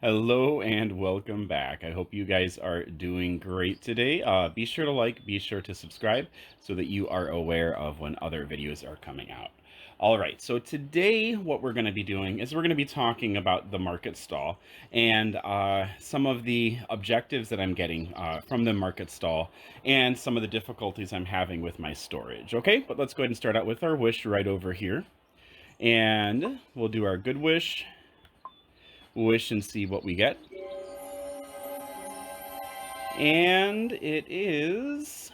Hello and welcome back. I hope you guys are doing great today. Be sure to like, be sure to subscribe so that you are aware of when other videos are coming out. All right, so today what we're going to be doing is we're going to be talking about the market stall and some of the objectives that I'm getting from the market stall and some of the difficulties I'm having with my storage. Okay, but let's go ahead and start out with our wish right over here. And we'll do our good wish and see what we get. And it is...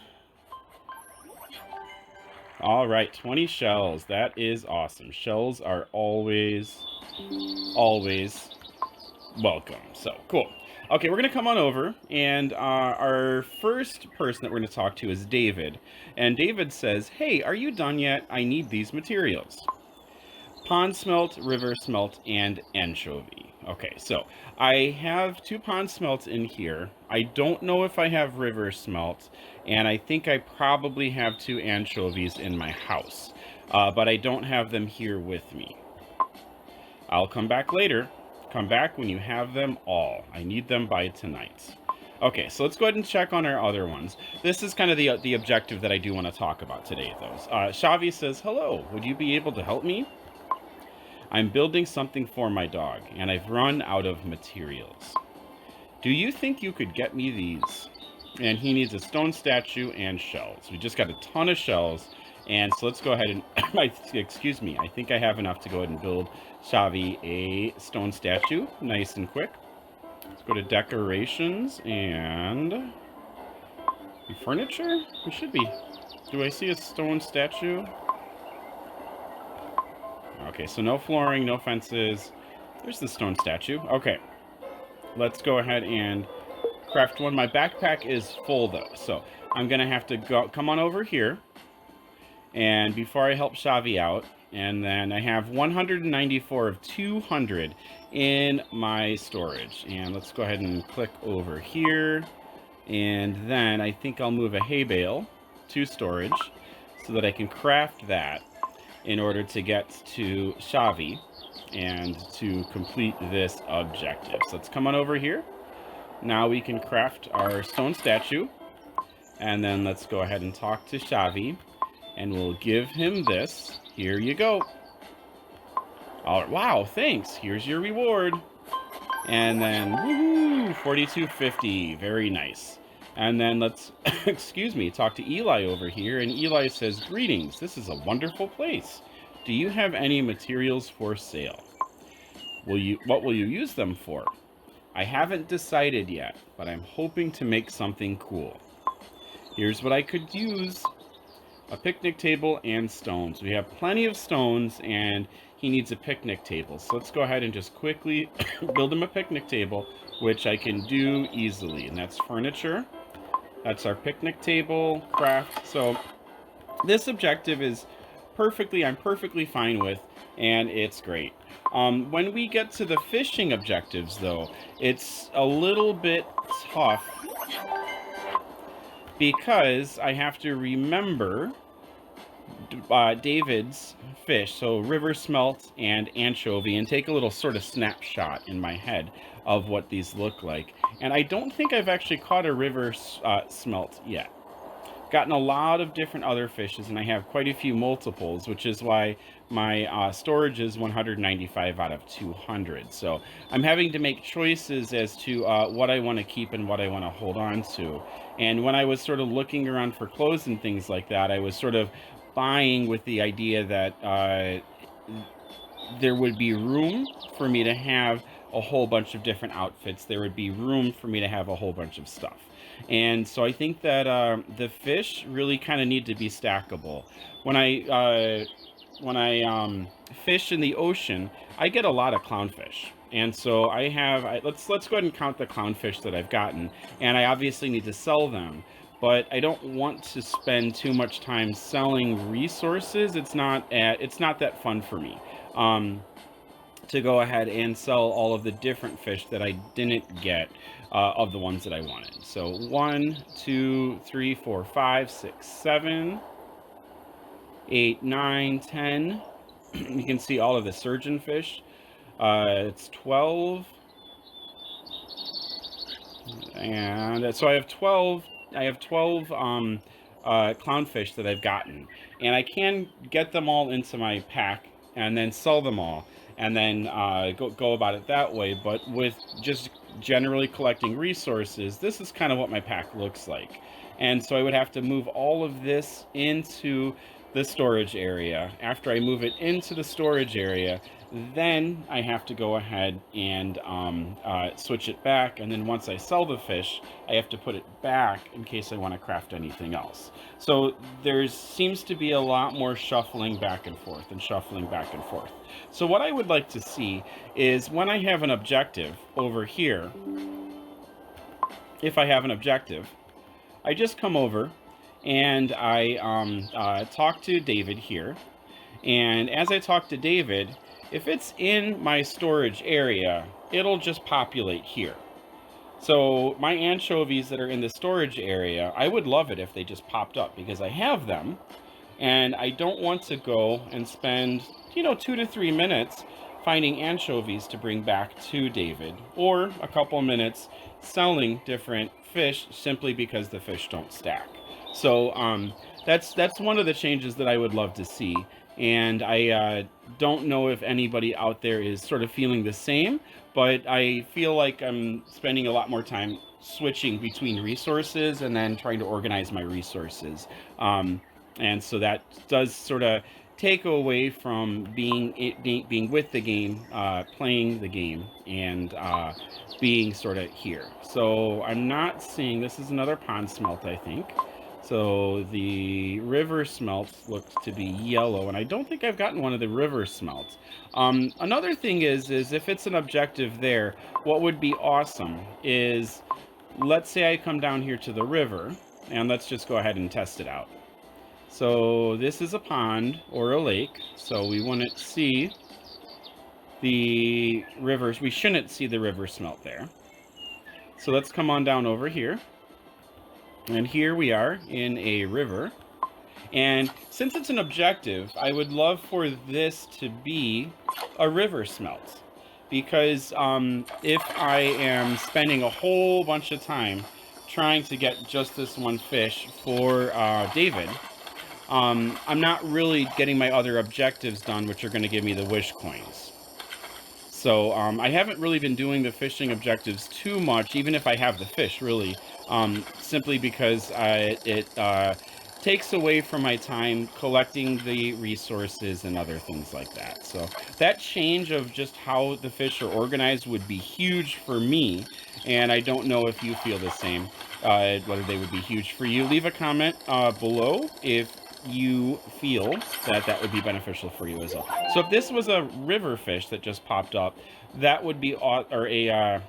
All right, 20 shells. That is awesome. Shells are always welcome. So, cool. Okay, we're going to come on over, and our first person that we're going to talk to is David. And David says, "Hey, are you done yet? I need these materials. Pond smelt, river smelt, and anchovy." Okay, so I have 2 pond smelts in here. I don't know if I have river smelt, and I think I probably have 2 anchovies in my house, but I don't have them here with me. I'll come back later. Come back when you have them all. I need them by tonight. Okay, so let's go ahead and check on our other ones. This is kind of the objective that I do want to talk about today, though. Shavi says, "Hello, would you be able to help me? I'm building something for my dog, and I've run out of materials. Do you think you could get me these?" And he needs a stone statue and shells. We just got a ton of shells, and so let's go ahead and, excuse me, I think I have enough to go ahead and build Shavi a stone statue, nice and quick. Let's go to decorations and furniture. We should be. Do I see a stone statue? Okay, so no flooring, no fences. There's the stone statue. Okay, let's go ahead and craft one. My backpack is full though, so I'm gonna have to come on over here. And before I help Shavi out, and then I have 194 of 200 in my storage. And let's go ahead and click over here. And then I think I'll move a hay bale to storage so that I can craft that in order to get to Shavi and to complete this objective. So let's come on over here. Now we can craft our stone statue. And then let's go ahead and talk to Shavi. And we'll give him this. Here you go. All right, wow, thanks. Here's your reward. And then, woohoo, 4250. Very nice. And then let's, excuse me, talk to Eli over here. And Eli says, "Greetings. This is a wonderful place. Do you have any materials for sale? What will you use them for? I haven't decided yet, but I'm hoping to make something cool. Here's what I could use: a picnic table and stones." We have plenty of stones, and he needs a picnic table. So let's go ahead and just quickly build him a picnic table, which I can do easily. And that's furniture. That's our picnic table craft. So this objective is I'm perfectly fine with, and it's great. When we get to the fishing objectives, though, it's a little bit tough because I have to remember David's fish, so river smelt and anchovy, and take a little sort of snapshot in my head of what these look like. And I don't think I've actually caught a river smelt yet. Gotten a lot of different other fishes, and I have quite a few multiples, which is why my storage is 195 out of 200. So I'm having to make choices as to what I want to keep and what I want to hold on to. And when I was sort of looking around for clothes and things like that, I was sort of buying with the idea that there would be room for me to have a whole bunch of different outfits. There would be room for me to have a whole bunch of stuff. And so I think that the fish really kind of need to be stackable. When I fish in the ocean, I get a lot of clownfish. And so let's go ahead and count the clownfish that I've gotten. And I obviously need to sell them, but I don't want to spend too much time selling resources. It's not that fun for me. To go ahead and sell all of the different fish that I didn't get of the ones that I wanted. So 1, 2, 3, 4, 5, 6, 7, 8, 9, 10. You can see all of the surgeon fish. It's 12, And so I have 12. I have 12 clownfish that I've gotten, and I can get them all into my pack and then sell them all, and then go about it that way. But with just generally collecting resources, this is kind of what my pack looks like. And so I would have to move all of this into the storage area. After I move it into the storage area, then I have to go ahead and switch it back. And then once I sell the fish, I have to put it back in case I want to craft anything else. So there seems to be a lot more shuffling back and forth and shuffling back and forth. So what I would like to see is when I have an objective over here, if I have an objective, I just come over and I talk to David here. And as I talk to David, if it's in my storage area, it'll just populate here. So my anchovies that are in the storage area, I would love it if they just popped up because I have them. And I don't want to go and spend, 2 to 3 minutes finding anchovies to bring back to David, or a couple minutes selling different fish simply because the fish don't stack. So that's one of the changes that I would love to see. And I don't know if anybody out there is sort of feeling the same, but I feel like I'm spending a lot more time switching between resources and then trying to organize my resources. And so that does sort of take away from being with the game, playing the game, and being sort of here. So I'm not seeing, this is another pond smelt, I think. So the river smelts look to be yellow, and I don't think I've gotten one of the river smelts. Another thing is if it's an objective there, what would be awesome is, let's say I come down here to the river, and let's just go ahead and test it out. So this is a pond or a lake, so we wouldn't see the rivers. We shouldn't see the river smelt there. So let's come on down over here. And here we are in a river. And since it's an objective, I would love for this to be a river smelt. Because if I am spending a whole bunch of time trying to get just this one fish for David, I'm not really getting my other objectives done, which are going to give me the wish coins. So I haven't really been doing the fishing objectives too much, even if I have the fish, really, simply because it takes away from my time collecting the resources and other things like that. So that change of just how the fish are organized would be huge for me, and I don't know if you feel the same, whether they would be huge for you. Leave a comment below if you feel that that would be beneficial for you as well. So if this was a river fish that just popped up, that would be, or a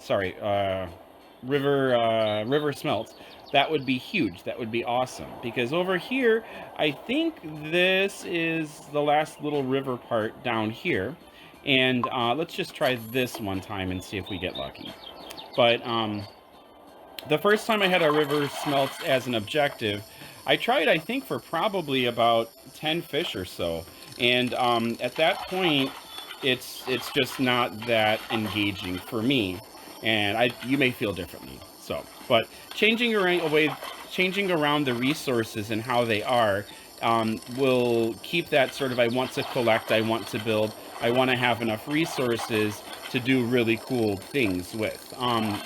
river smelt, that would be huge. That would be awesome, because over here I think this is the last little river part down here, and let's just try this one time and see if we get lucky. But the first time I had a river smelt as an objective, I tried, I think, for probably about 10 fish or so. And at that point, it's just not that engaging for me. And you may feel differently. So, but changing around the resources and how they are will keep that sort of, I want to collect, I want to build, I want to have enough resources to do really cool things with.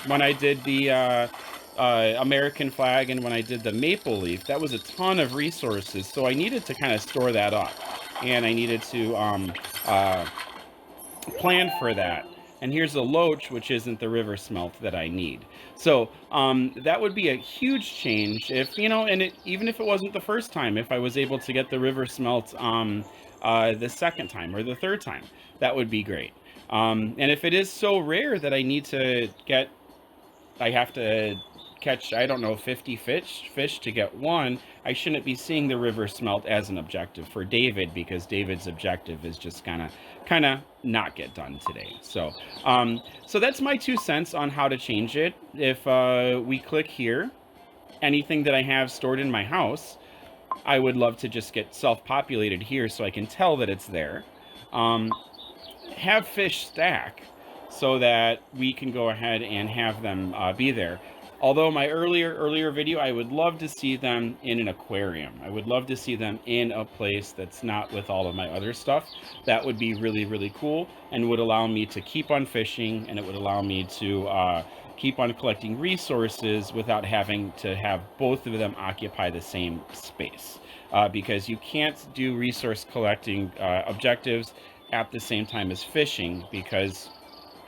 When I did the American flag and when I did the maple leaf, that was a ton of resources, so I needed to kind of store that up, and I needed to plan for that. And here's a loach, which isn't the river smelt that I need. So that would be a huge change if, and even if it wasn't the first time, if I was able to get the river smelt the second time or the third time, that would be great. And if it is so rare that I have to catch, I don't know, 50 fish to get one, I shouldn't be seeing the river smelt as an objective for David, because David's objective is just kind of not get done today. So so that's my 2 cents on how to change it. If we click here, anything that I have stored in my house, I would love to just get self-populated here so I can tell that it's there. Have fish stack so that we can go ahead and have them be there. Although my earlier video, I would love to see them in an aquarium. I would love to see them in a place that's not with all of my other stuff. That would be really, really cool, and would allow me to keep on fishing, and it would allow me to keep on collecting resources without having to have both of them occupy the same space. Because you can't do resource collecting objectives at the same time as fishing, because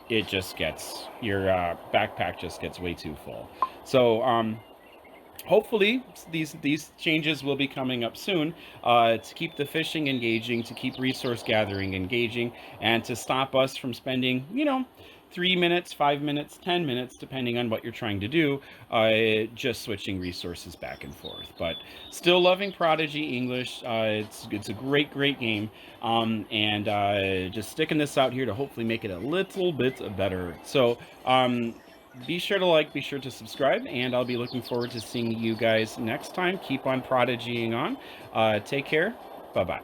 it just gets, your backpack just gets way too full. So hopefully these changes will be coming up soon, to keep the fishing engaging, to keep resource gathering engaging, and to stop us from spending, 3 minutes, 5 minutes, 10 minutes, depending on what you're trying to do, just switching resources back and forth. But still loving Prodigy English. It's a great game, and just sticking this out here to hopefully make it a little bit better. So be sure to like, be sure to subscribe, and I'll be looking forward to seeing you guys next time. Keep on prodigying on. Take care. Bye-bye.